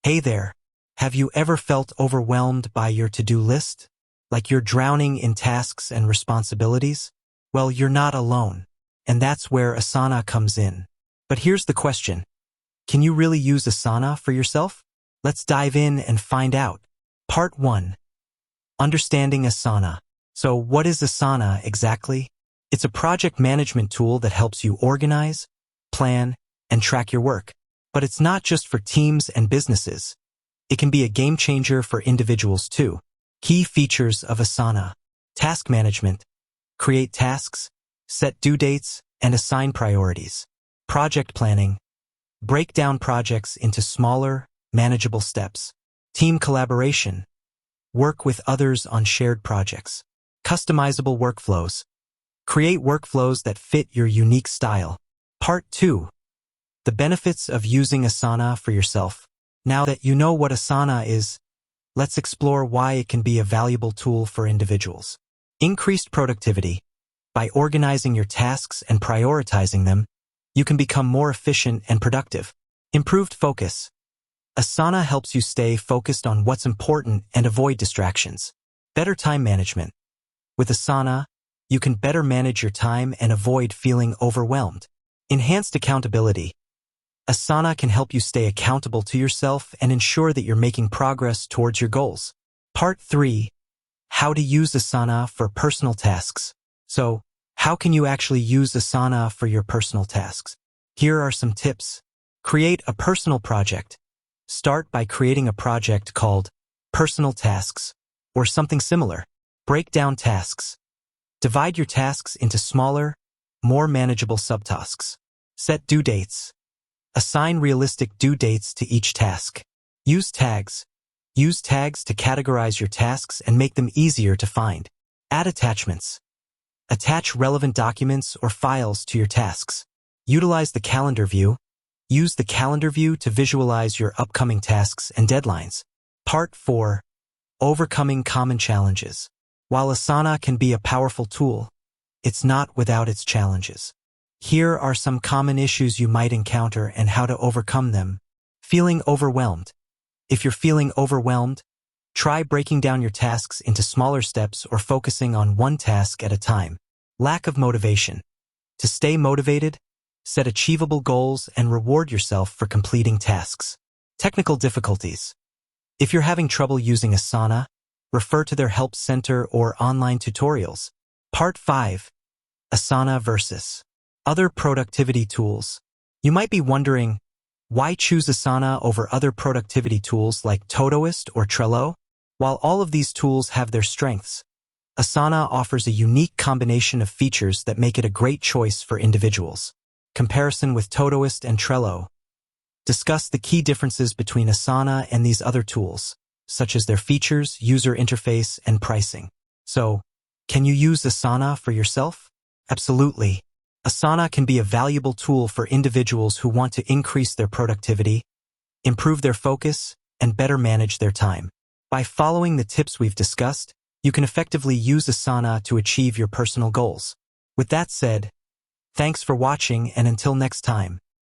Hey there, have you ever felt overwhelmed by your to-do list? Like you're drowning in tasks and responsibilities? Well, you're not alone, and that's where Asana comes in. But here's the question. Can you really use Asana for yourself? Let's dive in and find out. Part 1. Understanding Asana. So what is Asana exactly? It's a project management tool that helps you organize, plan, and track your work. But it's not just for teams and businesses. It can be a game changer for individuals too. Key features of Asana. Task management. Create tasks, set due dates, and assign priorities. Project planning. Break down projects into smaller, manageable steps. Team collaboration. Work with others on shared projects. Customizable workflows. Create workflows that fit your unique style. Part 2. The benefits of using Asana for yourself. Now that you know what Asana is, let's explore why it can be a valuable tool for individuals. Increased productivity. By organizing your tasks and prioritizing them, you can become more efficient and productive. Improved focus. Asana helps you stay focused on what's important and avoid distractions. Better time management. With Asana, you can better manage your time and avoid feeling overwhelmed. Enhanced accountability. Asana can help you stay accountable to yourself and ensure that you're making progress towards your goals. Part 3. How to use Asana for personal tasks. So, how can you actually use Asana for your personal tasks? Here are some tips. Create a personal project. Start by creating a project called Personal Tasks or something similar. Break down tasks. Divide your tasks into smaller, more manageable subtasks. Set due dates. Assign realistic due dates to each task. Use tags. Use tags to categorize your tasks and make them easier to find. Add attachments. Attach relevant documents or files to your tasks. Utilize the calendar view. Use the calendar view to visualize your upcoming tasks and deadlines. Part 4. Overcoming common challenges. While Asana can be a powerful tool, it's not without its challenges. Here are some common issues you might encounter and how to overcome them. Feeling overwhelmed. If you're feeling overwhelmed, try breaking down your tasks into smaller steps or focusing on one task at a time. Lack of motivation. To stay motivated, set achievable goals and reward yourself for completing tasks. Technical difficulties. If you're having trouble using Asana, refer to their help center or online tutorials. Part 5. Asana versus other productivity tools. You might be wondering, why choose Asana over other productivity tools like Todoist or Trello? While all of these tools have their strengths, Asana offers a unique combination of features that make it a great choice for individuals. Comparison with Todoist and Trello. Discuss the key differences between Asana and these other tools, such as their features, user interface, and pricing. So, can you use Asana for yourself? Absolutely. Asana can be a valuable tool for individuals who want to increase their productivity, improve their focus, and better manage their time. By following the tips we've discussed, you can effectively use Asana to achieve your personal goals. With that said, thanks for watching and until next time.